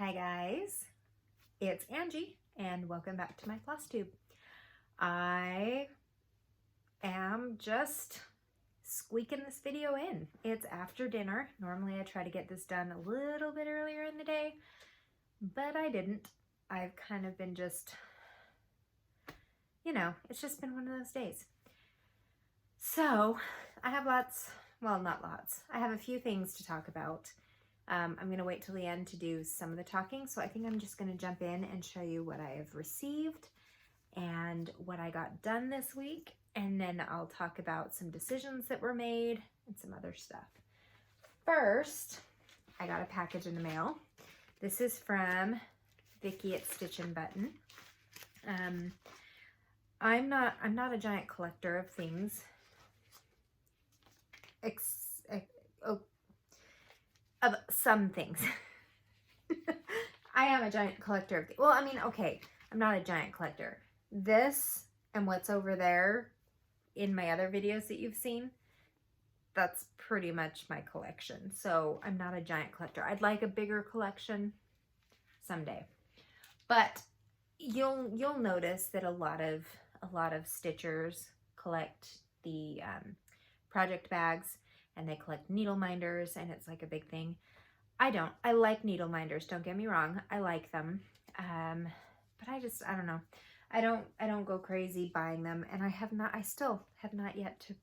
Hi guys, it's Angie and welcome back to my Flosstube. I am just squeaking this video in. It's after dinner. Normally I try to get this done a little bit earlier in the day, but I didn't. I've kind of been just, it's just been one of those days. So I have not lots. I have a few things to talk about. I'm going to wait till the end to do some of the talking, so I think I'm just going to jump in and show you what I have received and what I got done this week, and then I'll talk about some decisions that were made and some other stuff. First, I got a package in the mail. This is from Vicki at Stitch and Button. I'm not a giant collector of things. Of some things. I am a giant collector of, I'm not a giant collector. This and what's over there in my other videos that you've seen, that's pretty much my collection. So I'm not a giant collector. I'd like a bigger collection someday. But you'll notice that a lot of stitchers collect the project bags, and they collect needle minders, and it's like a big thing. I don't. I like needle minders, don't get me wrong. I like them. But I don't know. I don't go crazy buying them, and I still have not yet to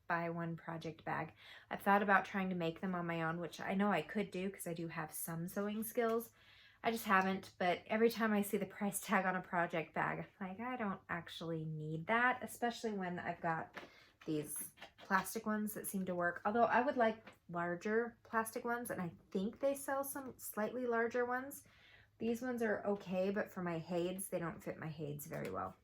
buy one project bag. I've thought about trying to make them on my own, which I know I could do because I do have some sewing skills. I just haven't, but every time I see the price tag on a project bag, I'm like, I don't actually need that, especially when I've got these plastic ones that seem to work. Although I would like larger plastic ones, and I think they sell some slightly larger ones. These ones are okay, but for my heids, they don't fit my heids very well.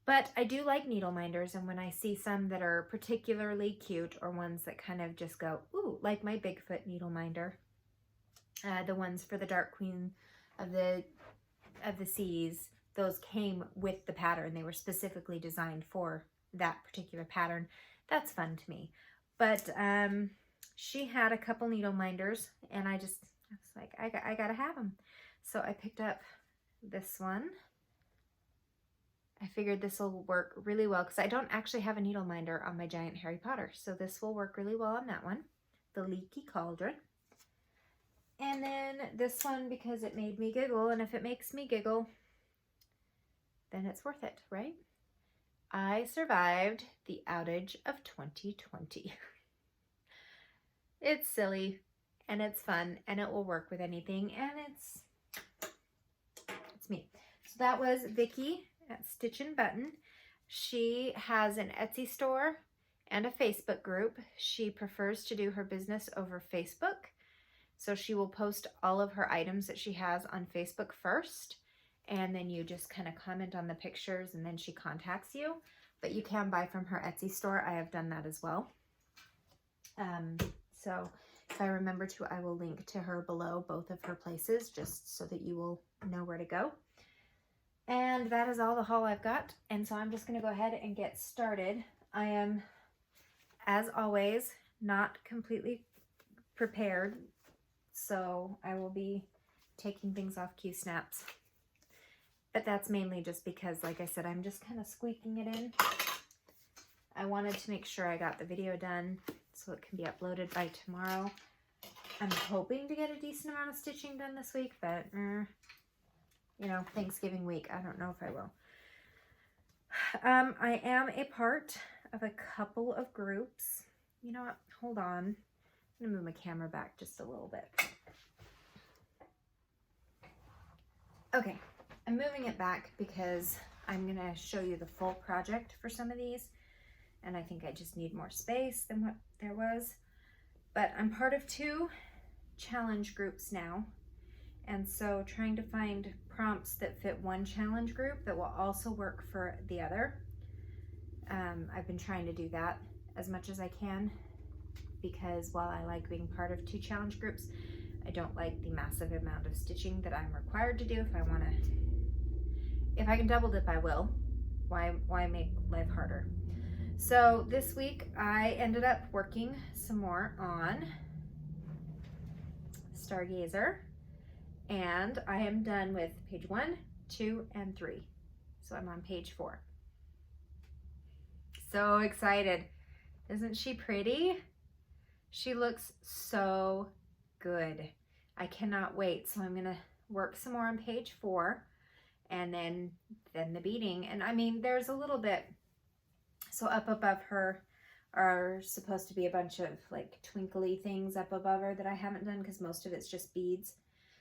But I do like needle minders, and when I see some that are particularly cute, or ones that kind of just go, ooh, like my Bigfoot needle minder, the ones for the Dark Queen of the Seas, those came with the pattern. They were specifically designed for that particular pattern. That's fun to me. But she had a couple needle minders, and I was like, I gotta have them. So I picked up this one. I figured this will work really well because I don't actually have a needle minder on my giant Harry Potter, so this will work really well on that one. The Leaky Cauldron. And then this one, because it made me giggle, and if it makes me giggle, then it's worth it, right? I survived the outage of 2020. It's silly, and it's fun, and it will work with anything, and it's me. So that was Vicki at Stitch and Button. She has an Etsy store and a Facebook group. She prefers to do her business over Facebook, so she will post all of her items that she has on Facebook first, and then you just kind of comment on the pictures, and then she contacts you. But you can buy from her Etsy store. I have done that as well. So if I remember to, I will link to her below, both of her places, just so that you will know where to go. And that is all the haul I've got. And so I'm just going to go ahead and get started. I am, as always, not completely prepared, so I will be taking things off cue snaps. But that's mainly just because, like I said, I'm just kind of squeaking it in. I wanted to make sure I got the video done so it can be uploaded by tomorrow. I'm hoping to get a decent amount of stitching done this week, but, Thanksgiving week, I don't know if I will. I am a part of a couple of groups. You know what? Hold on. I'm going to move my camera back just a little bit. Okay. I'm moving it back because I'm going to show you the full project for some of these, and I think I just need more space than what there was. But I'm part of 2 challenge groups now, and so trying to find prompts that fit one challenge group that will also work for the other. I've been trying to do that as much as I can, because while I like being part of 2 challenge groups, I don't like the massive amount of stitching that I'm required to do if I want to. If I can double dip, I will. Why make life harder? So this week I ended up working some more on Stargazer, And I am done with page 1, 2, and 3. So I'm on page 4. So excited. Isn't she pretty? She looks so good. I cannot wait. So I'm gonna work some more on page 4 and then the beading. And I mean, there's a little bit, so up above her are supposed to be a bunch of like twinkly things up above her that I haven't done because most of it's just beads.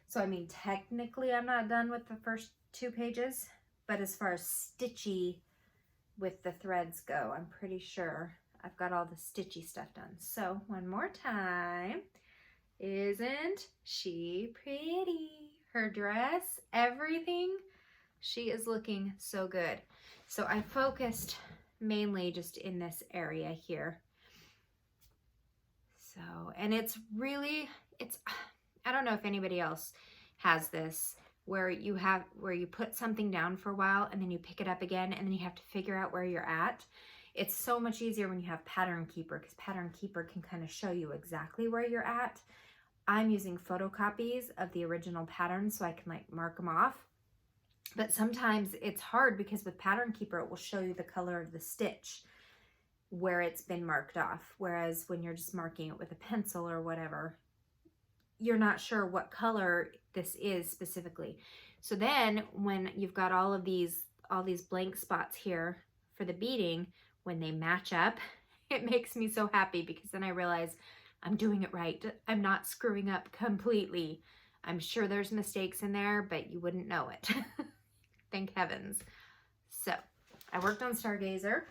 So I mean, technically I'm not done with the first 2 pages, but as far as stitchy with the threads go, I'm pretty sure I've got all the stitchy stuff done. So one more time. Isn't she pretty? Her dress, everything. She is looking so good. So I focused mainly just in this area here. So, and it's really, I don't know if anybody else has this, where you put something down for a while and then you pick it up again and then you have to figure out where you're at. It's so much easier when you have Pattern Keeper, because Pattern Keeper can kind of show you exactly where you're at. I'm using photocopies of the original pattern so I can like mark them off. But sometimes it's hard because with Pattern Keeper, it will show you the color of the stitch where it's been marked off. Whereas when you're just marking it with a pencil or whatever, you're not sure what color this is specifically. So then when you've got all these blank spots here for the beading, when they match up, it makes me so happy because then I realize I'm doing it right. I'm not screwing up completely. I'm sure there's mistakes in there, but you wouldn't know it. Thank heavens. So I worked on Stargazer.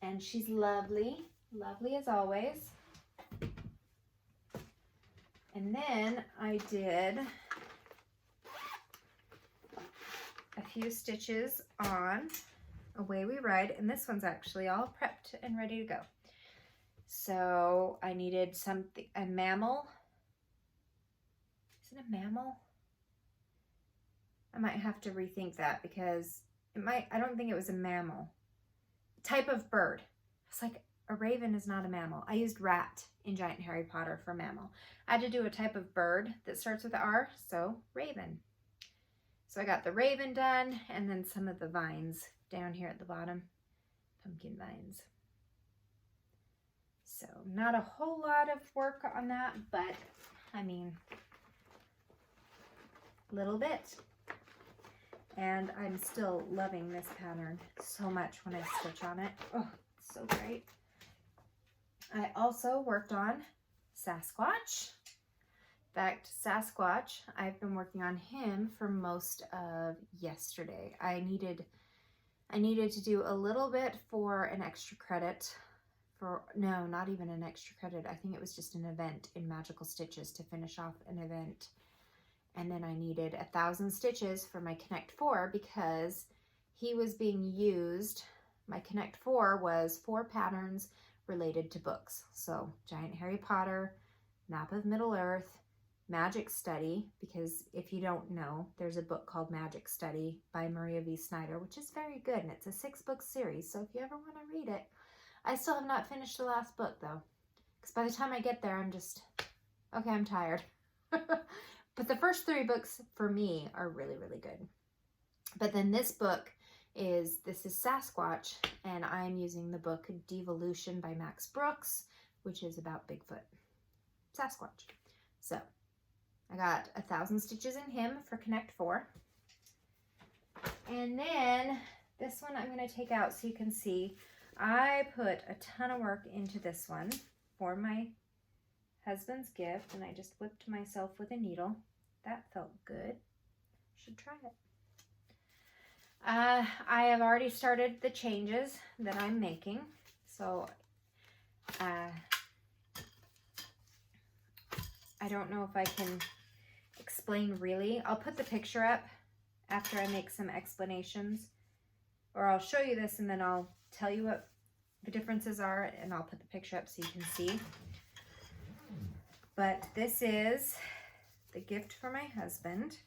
And she's lovely. Lovely as always. And then I did a few stitches on Away We Ride, and this one's actually all prepped and ready to go. So I needed a mammal. Is it a mammal? I might have to rethink that because I don't think it was a mammal. Type of bird. It's like a raven is not a mammal. I used rat in Giant Harry Potter for mammal. I had to do a type of bird that starts with R, so raven. So I got the raven done and then some of the vines down here at the bottom, pumpkin vines. So not a whole lot of work on that, but I mean, little bit. And I'm still loving this pattern so much when I stitch on it. Oh, it's so great. I also worked on Sasquatch. In fact, Sasquatch, I've been working on him for most of yesterday. I needed to do a little bit for an extra credit. No, not even an extra credit. I think it was just an event in Magical Stitches to finish off an event. And then I needed 1,000 stitches for my Connect 4 because he was being used. My Connect 4 was 4 patterns related to books. So Giant Harry Potter, Map of Middle Earth, Magic Study, because if you don't know, there's a book called Magic Study by Maria V. Snyder, which is very good, and it's a 6-book series, so if you ever want to read it. I still have not finished the last book, though, because by the time I get there, I'm just, okay, I'm tired. But the first 3 books, for me, are really, really good. But then this is Sasquatch, and I'm using the book Devolution by Max Brooks, which is about Bigfoot. Sasquatch. So I got 1,000 stitches in him for Connect 4. And then this one I'm going to take out so you can see. I put a ton of work into this one for my husband's gift, and I just whipped myself with a needle. That felt good. Should try it. I have already started the changes that I'm making. So I don't know if I can explain really. I'll put the picture up after I make some explanations, or I'll show you this and then I'll tell you what the differences are, and I'll put the picture up so you can see. But this is the gift for my husband,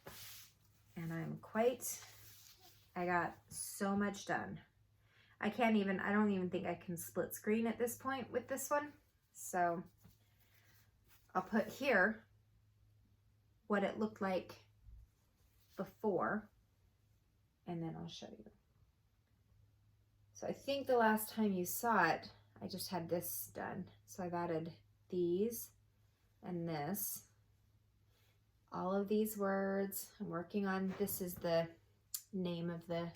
and I got so much done. I don't even think I can split screen at this point with this one. So I'll put here what it looked like before, and then I'll show you. So I think the last time you saw it, I just had this done. So I've added these and this. All of these words I'm working on. This is the name of the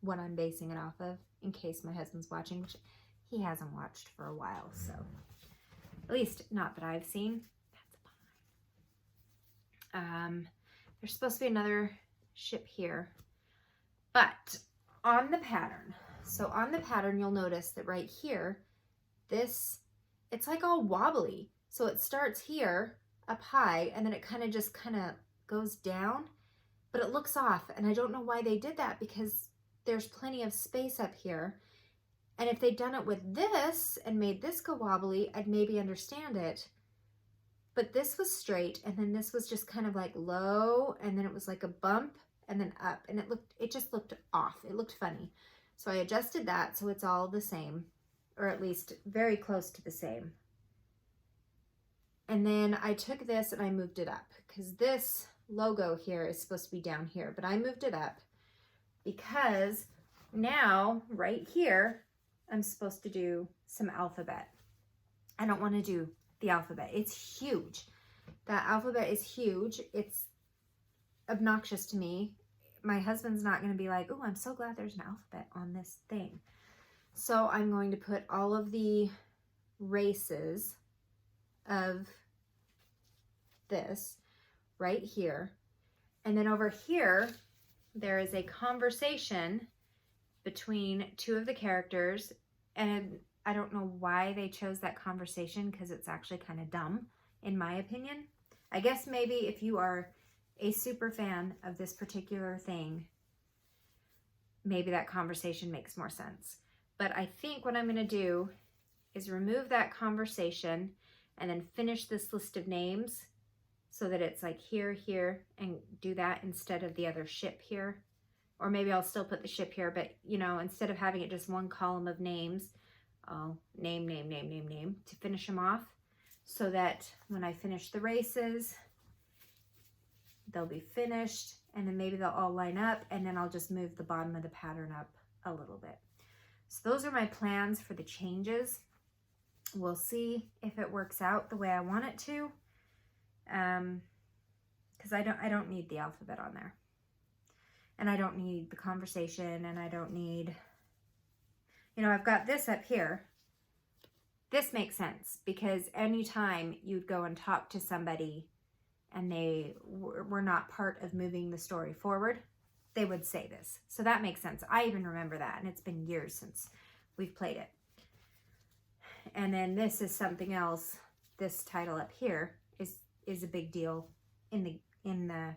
what I'm basing it off of, in case my husband's watching, which he hasn't watched for a while, so at least not that I've seen. That's a pie. There's supposed to be another ship here, but on the pattern. So on the pattern, you'll notice that right here, it's like all wobbly. So it starts here up high, and then it kind of goes down, but it looks off, and I don't know why they did that, because there's plenty of space up here. And if they'd done it with this and made this go wobbly, I'd maybe understand it. But this was straight, and then this was just kind of like low, and then it was like a bump and then up, and it just looked off. It looked funny. So I adjusted that so it's all the same, or at least very close to the same. And then I took this and I moved it up, because this logo here is supposed to be down here, but I moved it up because now right here, I'm supposed to do some alphabet. I don't want to do the alphabet. It's huge. That alphabet is huge. It's obnoxious to me. My husband's not going to be like, oh, I'm so glad there's an alphabet on this thing. So I'm going to put all of the races of this right here. And then over here, there is a conversation between two of the characters, and I don't know why they chose that conversation, because it's actually kind of dumb, in my opinion. I guess maybe if you are a super fan of this particular thing, maybe that conversation makes more sense. But I think what I'm going to do is remove that conversation and then finish this list of names so that it's like here, here, and do that instead of the other ship here. Or maybe I'll still put the ship here, but you know, instead of having it just one column of names, I'll name to finish them off, so that when I finish the races, they'll be finished, and then maybe they'll all line up, and then I'll just move the bottom of the pattern up a little bit. So those are my plans for the changes. We'll see if it works out the way I want it to. Because I don't need the alphabet on there. And I don't need the conversation, and I don't need, you know, I've got this up here. This makes sense, because anytime you'd go and talk to somebody and they were not part of moving the story forward, they would say this. So that makes sense. I even remember that, and it's been years since we've played it. And then this is something else. This title up here is a big deal in the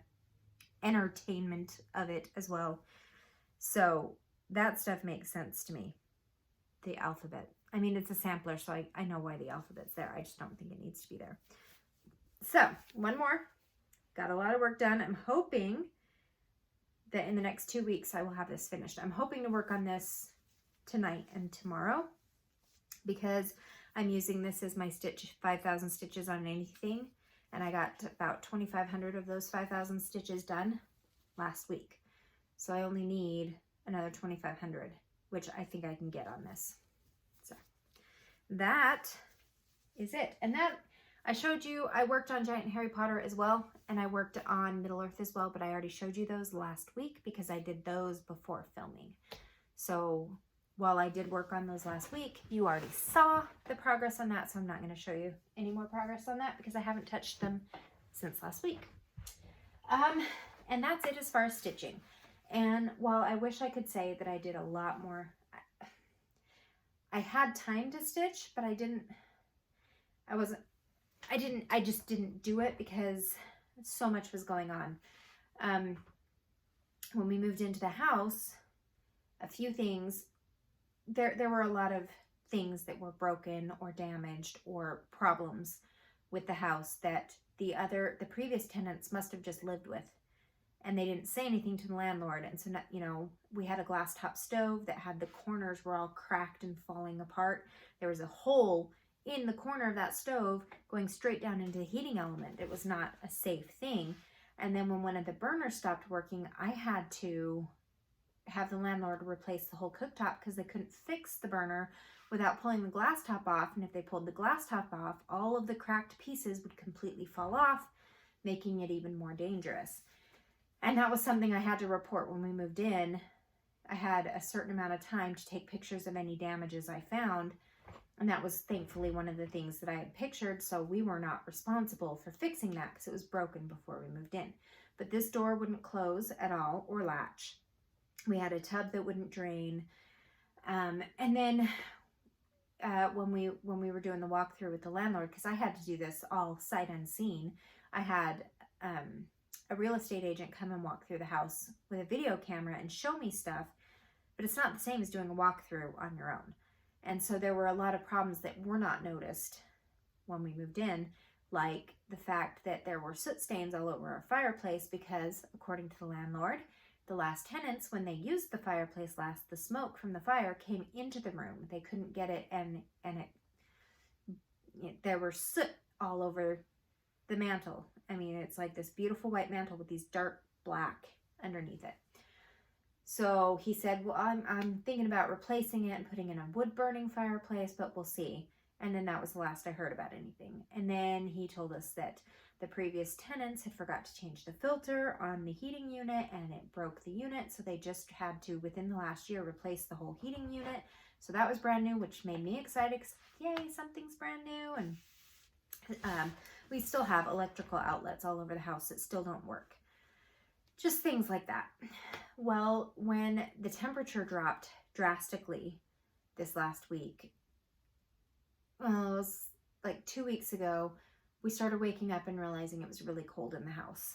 entertainment of it as well. So that stuff makes sense to me. The alphabet. I mean, it's a sampler, so I know why the alphabet's there. I just don't think it needs to be there. So, one more. Got a lot of work done. I'm hoping that in the next 2 weeks I will have this finished. I'm hoping to work on this tonight and tomorrow, because I'm using this as my 5,000 stitches on anything, and I got about 2,500 of those 5,000 stitches done last week. So I only need another 2,500, which I think I can get on this. So that is it. And that, I showed you, I worked on Giant Harry Potter as well, and I worked on Middle Earth as well, but I already showed you those last week because I did those before filming. So while I did work on those last week, you already saw the progress on that, so I'm not going to show you any more progress on that because I haven't touched them since last week. And that's it as far as stitching. And while I wish I could say that I did a lot more, I had time to stitch, but I just didn't do it because so much was going on. When we moved into the house, a few things, there were a lot of things that were broken or damaged or problems with the house that the previous tenants must have just lived with, and they didn't say anything to the landlord. And so, you know, we had a glass top stove that had the corners were all cracked and falling apart. There was a hole in the corner of that stove going straight down into the heating element. It was not a safe thing. And then when one of the burners stopped working, I had to have the landlord replace the whole cooktop because they couldn't fix the burner without pulling the glass top off. And if they pulled the glass top off, all of the cracked pieces would completely fall off, making it even more dangerous. And that was something I had to report when we moved in. I had a certain amount of time to take pictures of any damages I found. And that was thankfully one of the things that I had pictured. So we were not responsible for fixing that because it was broken before we moved in. But this door wouldn't close at all or latch. We had a tub that wouldn't drain. And then when we were doing the walkthrough with the landlord, because I had to do this all sight unseen, I had a real estate agent come and walk through the house with a video camera and show me stuff, but it's not the same as doing a walkthrough on your own. And so there were a lot of problems that were not noticed when we moved in, like the fact that there were soot stains all over our fireplace because, according to the landlord, the last tenants, when they used the fireplace last, the smoke from the fire came into the room. They couldn't get it, and there were soot all over the mantle. I mean, it's like this beautiful white mantle with these dark black underneath it. So he said, well, I'm thinking about replacing it and putting in a wood burning fireplace, but we'll see. And then that was the last I heard about anything. And then he told us that the previous tenants had forgot to change the filter on the heating unit and it broke the unit. So they just had to, within the last year, replace the whole heating unit. So that was brand new, which made me excited because, yay, something's brand new. And we still have electrical outlets all over the house that still don't work. Just things like that. Well, when the temperature dropped drastically this last week, it was like 2 weeks ago, we started waking up and realizing it was really cold in the house.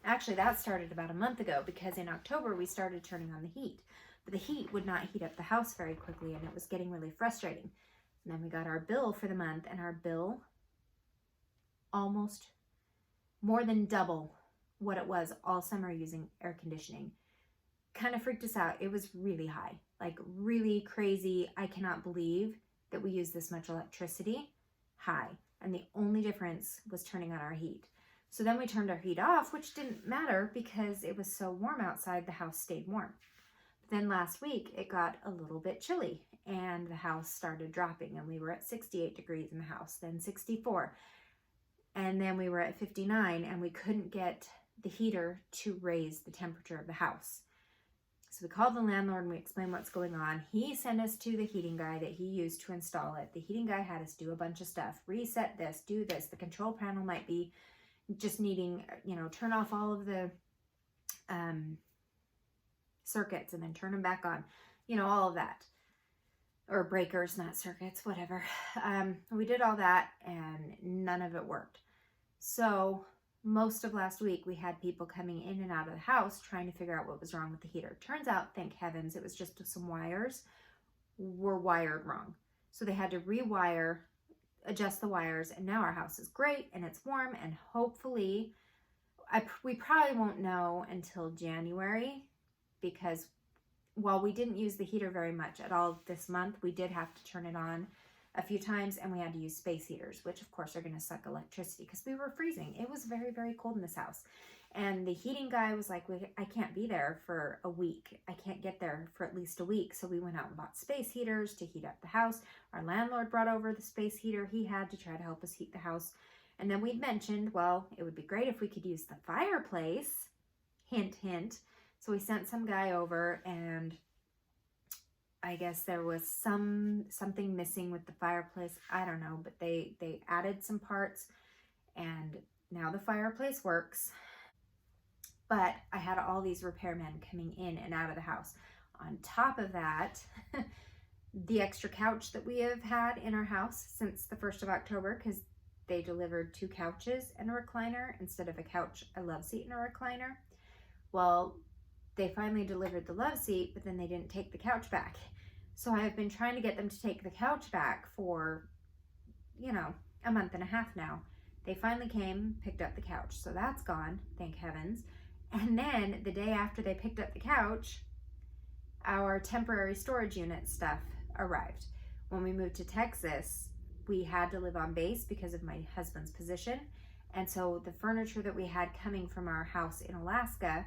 Actually, that started about a month ago because in October we started turning on the heat. But the heat would not heat up the house very quickly and it was getting really frustrating. And then we got our bill for the month and our bill almost more than double what it was all summer using air conditioning. Kind of freaked us out. It was really high, like really crazy. I cannot believe that we use this much electricity. High. And the only difference was turning on our heat. So then we turned our heat off, which didn't matter because it was so warm outside, the house stayed warm. But then last week it got a little bit chilly and the house started dropping and we were at 68 degrees in the house, then 64. And then we were at 59 and we couldn't get the heater to raise the temperature of the house. So we called the landlord and we explained what's going on. He sent us to the heating guy that he used to install it. The heating guy had us do a bunch of stuff. Reset this, do this. The control panel might be just needing, turn off all of the circuits and then turn them back on. All of that. Or breakers, not circuits, whatever. We did all that and none of it worked. So most of last week, we had people coming in and out of the house trying to figure out what was wrong with the heater. Turns out, thank heavens, it was just some wires were wired wrong. So they had to rewire, adjust the wires, and now our house is great and it's warm, and hopefully, we probably won't know until January because while we didn't use the heater very much at all this month, we did have to turn it on a few times and we had to use space heaters, which of course are going to suck electricity because we were freezing. It was very, very cold in this house. And the heating guy was like, I can't be there for a week. I can't get there for at least a week. So we went out and bought space heaters to heat up the house. Our landlord brought over the space heater he had to try to help us heat the house. And then we mentioned, well, it would be great if we could use the fireplace. Hint, hint. So we sent some guy over and I guess there was something missing with the fireplace. I don't know, but they added some parts and now the fireplace works. But I had all these repairmen coming in and out of the house. On top of that, the extra couch that we have had in our house since the 1st of October, because they delivered 2 couches and a recliner instead of a couch, a love seat, and a recliner. Well, they finally delivered the love seat, but then they didn't take the couch back. So I have been trying to get them to take the couch back for, a month and a half now. They finally came, picked up the couch. So that's gone, thank heavens. And then the day after they picked up the couch, our temporary storage unit stuff arrived. When we moved to Texas, we had to live on base because of my husband's position. And so the furniture that we had coming from our house in Alaska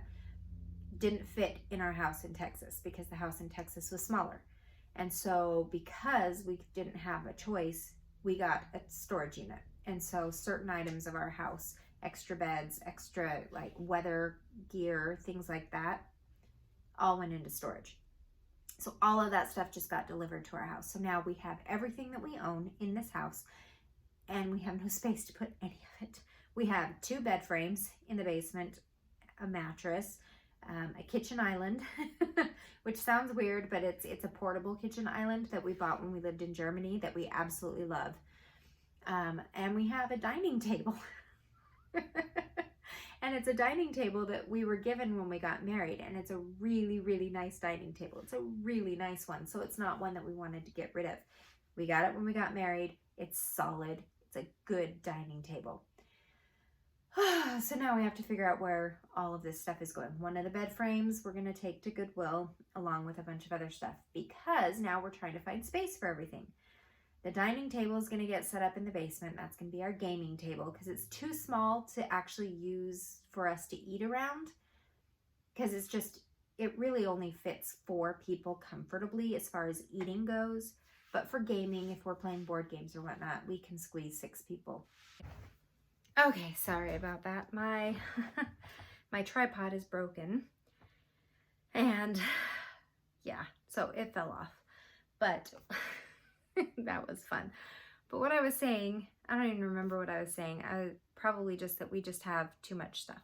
didn't fit in our house in Texas because the house in Texas was smaller. And so because we didn't have a choice, we got a storage unit. And so certain items of our house, extra beds, extra like weather gear, things like that, all went into storage. So all of that stuff just got delivered to our house. So now we have everything that we own in this house, and we have no space to put any of it. We have 2 bed frames in the basement, a mattress, a kitchen island, which sounds weird, but it's a portable kitchen island that we bought when we lived in Germany that we absolutely love. And we have a dining table. And it's a dining table that we were given when we got married, and it's a really, really nice dining table. It's a really nice one, so it's not one that we wanted to get rid of. We got it when we got married. It's solid. It's a good dining table. So now we have to figure out where all of this stuff is going. One of the bed frames we're going to take to Goodwill along with a bunch of other stuff because now we're trying to find space for everything. The dining table is going to get set up in the basement. That's going to be our gaming table because it's too small to actually use for us to eat around, because it really only fits 4 people comfortably as far as eating goes. But for gaming, if we're playing board games or whatnot, we can squeeze 6 people. Okay, sorry about that. My tripod is broken. And yeah, so it fell off. But that was fun. But what I was saying, I don't even remember what I was saying. Probably just that we just have too much stuff.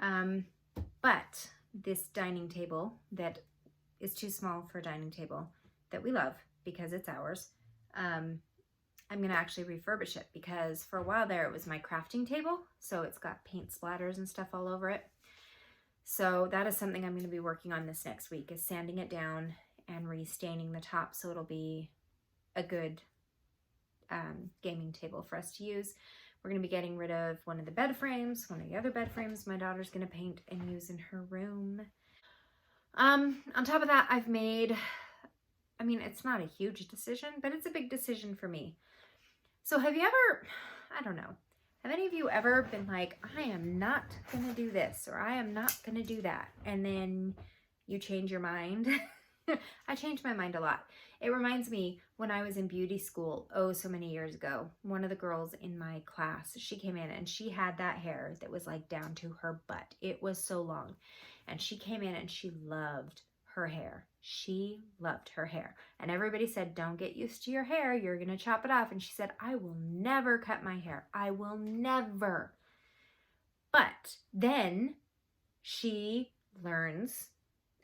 But this dining table that is too small for a dining table that we love because it's ours, I'm going to actually refurbish it because for a while there it was my crafting table. So it's got paint splatters and stuff all over it. So that is something I'm going to be working on this next week, is sanding it down and restaining the top so it'll be a good gaming table for us to use. We're going to be getting rid of one of the bed frames, one of the other bed frames my daughter's going to paint and use in her room. On top of that, I've made, I mean, it's not a huge decision, but it's a big decision for me. So have you ever, I don't know, have any of you ever been like, I am not going to do this, or I am not going to do that, and then you change your mind? I changed my mind a lot. It reminds me when I was in beauty school, oh, so many years ago, one of the girls in my class, she came in and she had that hair that was like down to her butt. It was so long. And she came in and she loved her hair. She loved her hair. And everybody said, don't get used to your hair. You're going to chop it off. And she said, I will never cut my hair. I will never. But then she learns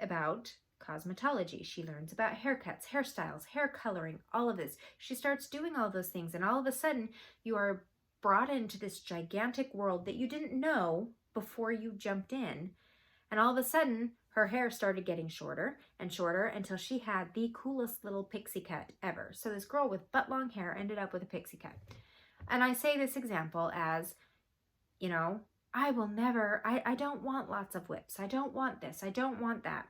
about cosmetology. She learns about haircuts, hairstyles, hair coloring, all of this. She starts doing all those things, and all of a sudden you are brought into this gigantic world that you didn't know before you jumped in. And all of a sudden her hair started getting shorter and shorter until she had the coolest little pixie cut ever. So this girl with butt long hair ended up with a pixie cut. And I say this example as, you know, I will never, I don't want lots of whips. I don't want this. I don't want that.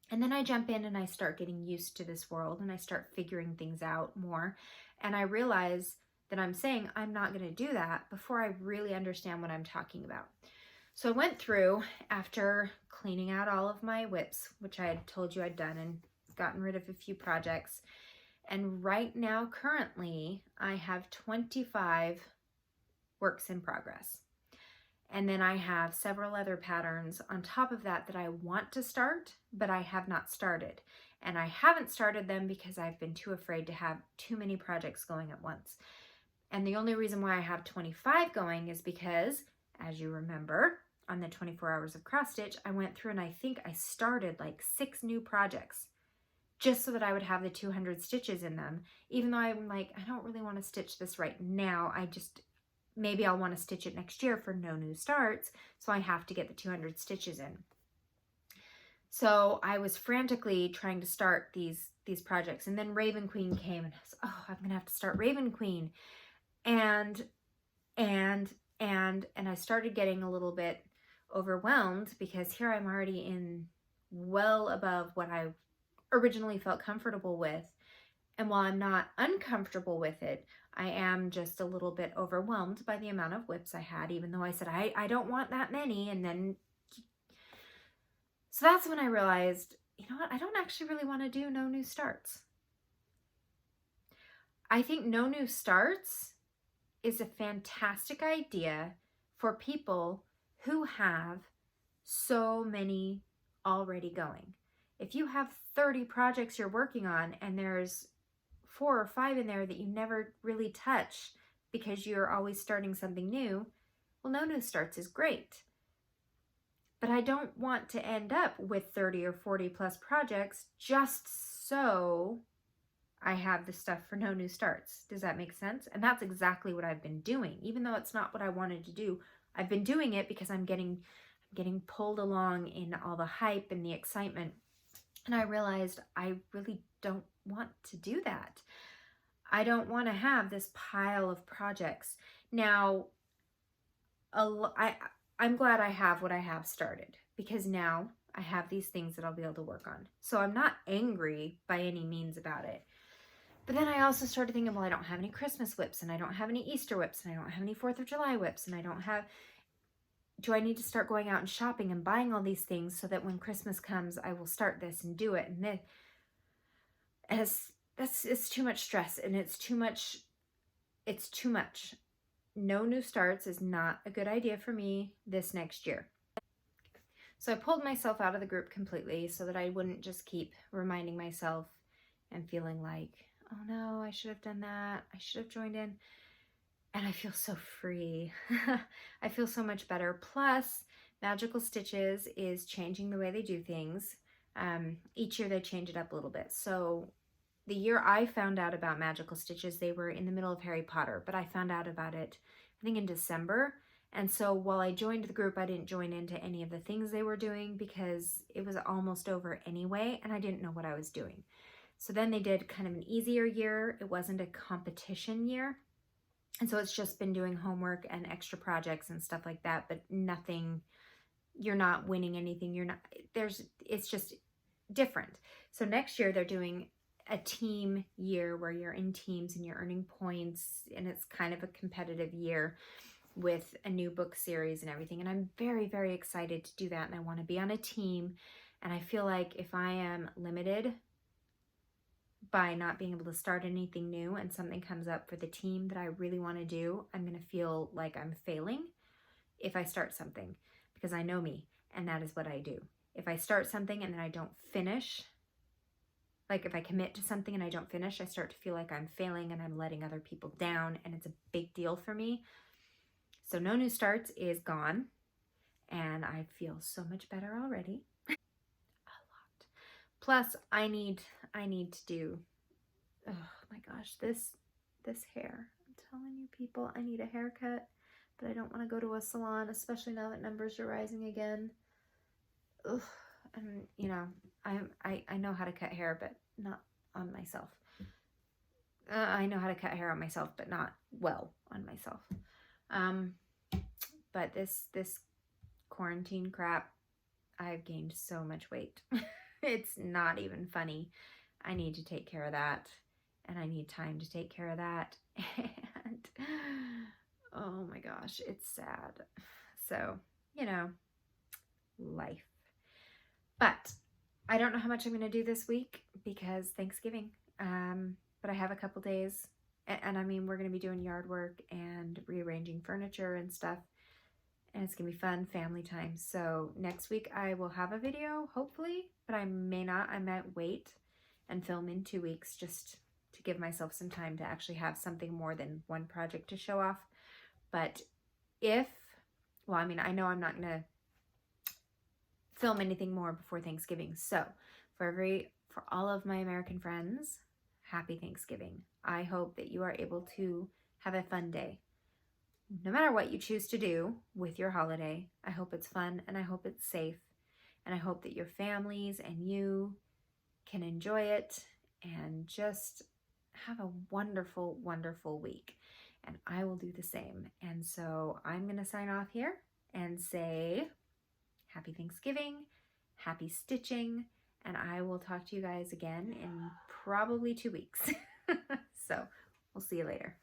And then I jump in and I start getting used to this world and I start figuring things out more. And I realize that I'm saying I'm not going to do that before I really understand what I'm talking about. So I went through, after cleaning out all of my whips, which I had told you I'd done, and gotten rid of a few projects. And right now, currently, I have 25 works in progress. And then I have several other patterns on top of that that I want to start, but I have not started. And I haven't started them because I've been too afraid to have too many projects going at once. And the only reason why I have 25 going is because, as you remember, on the 24 hours of cross stitch, I went through and I think I started like 6 new projects just so that I would have the 200 stitches in them. Even though I'm like, I don't really want to stitch this right now. Maybe I'll want to stitch it next year for no new starts, so I have to get the 200 stitches in. So I was frantically trying to start these projects, and then Raven Queen came, and I was, oh, I'm gonna have to start Raven Queen, and I started getting a little bit overwhelmed because here I'm already in well above what I originally felt comfortable with, And while I'm not uncomfortable with it, I am just a little bit overwhelmed by the amount of whips I had, even though I said, I don't want that many. And then, so that's when I realized, you know what? I don't actually really want to do no new starts. I think no new starts is a fantastic idea for people who have so many already going. If you have 30 projects you're working on and there's 4 or 5 in there that you never really touch because you're always starting something new, well, no new starts is great. But I don't want to end up with 30 or 40 plus projects just so I have the stuff for no new starts. Does that make sense? And that's exactly what I've been doing. Even though it's not what I wanted to do, I've been doing it because I'm getting pulled along in all the hype and the excitement. And I realized I really don't want to do that. I don't want to have this pile of projects. Now, I'm glad I have what I have started, because now I have these things that I'll be able to work on. So I'm not angry by any means about it. But then I also started thinking, well, I don't have any Christmas whips, and I don't have any Easter whips, and I don't have any 4th of July whips, and I don't have... Do I need to start going out and shopping and buying all these things so that when Christmas comes, I will start this and do it? And then, it's too much stress, and it's too much. It's too much. No new starts is not a good idea for me this next year. So I pulled myself out of the group completely so that I wouldn't just keep reminding myself and feeling like, oh no, I should have done that. I should have joined in. And I feel so free. I feel so much better. Plus, Magical Stitches is changing the way they do things. Each year they change it up a little bit. So the year I found out about Magical Stitches, they were in the middle of Harry Potter, but I found out about it, I think, in December. And so while I joined the group, I didn't join into any of the things they were doing because it was almost over anyway, and I didn't know what I was doing. So then they did kind of an easier year. It wasn't a competition year. And so it's just been doing homework and extra projects and stuff like that, but nothing, you're not winning anything. It's just different. So next year they're doing a team year where you're in teams and you're earning points, and it's kind of a competitive year with a new book series and everything. And I'm very, very excited to do that. And I want to be on a team. And I feel like if I am limited by not being able to start anything new and something comes up for the team that I really want to do, I'm going to feel like I'm failing if I start something, because I know me, and that is what I do. If I start something and then I don't finish, like if I commit to something and I don't finish, I start to feel like I'm failing and I'm letting other people down, and it's a big deal for me. So no new starts is gone, and I feel so much better already. A lot. Plus, I need to do, oh my gosh, this hair. I'm telling you, people, I need a haircut, but I don't want to go to a salon, especially now that numbers are rising again. Ugh. And you know, I know how to cut hair, but not on myself. I know how to cut hair on myself, but not well on myself. But this quarantine crap, I've gained so much weight. It's not even funny. I need to take care of that, and I need time to take care of that. And oh my gosh, it's sad. So, you know, life. But I don't know how much I'm going to do this week because Thanksgiving. But I have a couple days, and I mean, we're going to be doing yard work and rearranging furniture and stuff, and it's going to be fun family time. So next week I will have a video, hopefully, but I may not. I might wait and film in 2 weeks just to give myself some time to actually have something more than one project to show off. But well, I mean, I know I'm not going to film anything more before Thanksgiving. So for all of my American friends, happy Thanksgiving. I hope that you are able to have a fun day. No matter what you choose to do with your holiday, I hope it's fun, and I hope it's safe, and I hope that your families and you can enjoy it and just have a wonderful, wonderful week. And I will do the same. And so I'm going to sign off here and say happy Thanksgiving, happy stitching, and I will talk to you guys again in probably 2 weeks. So we'll see you later.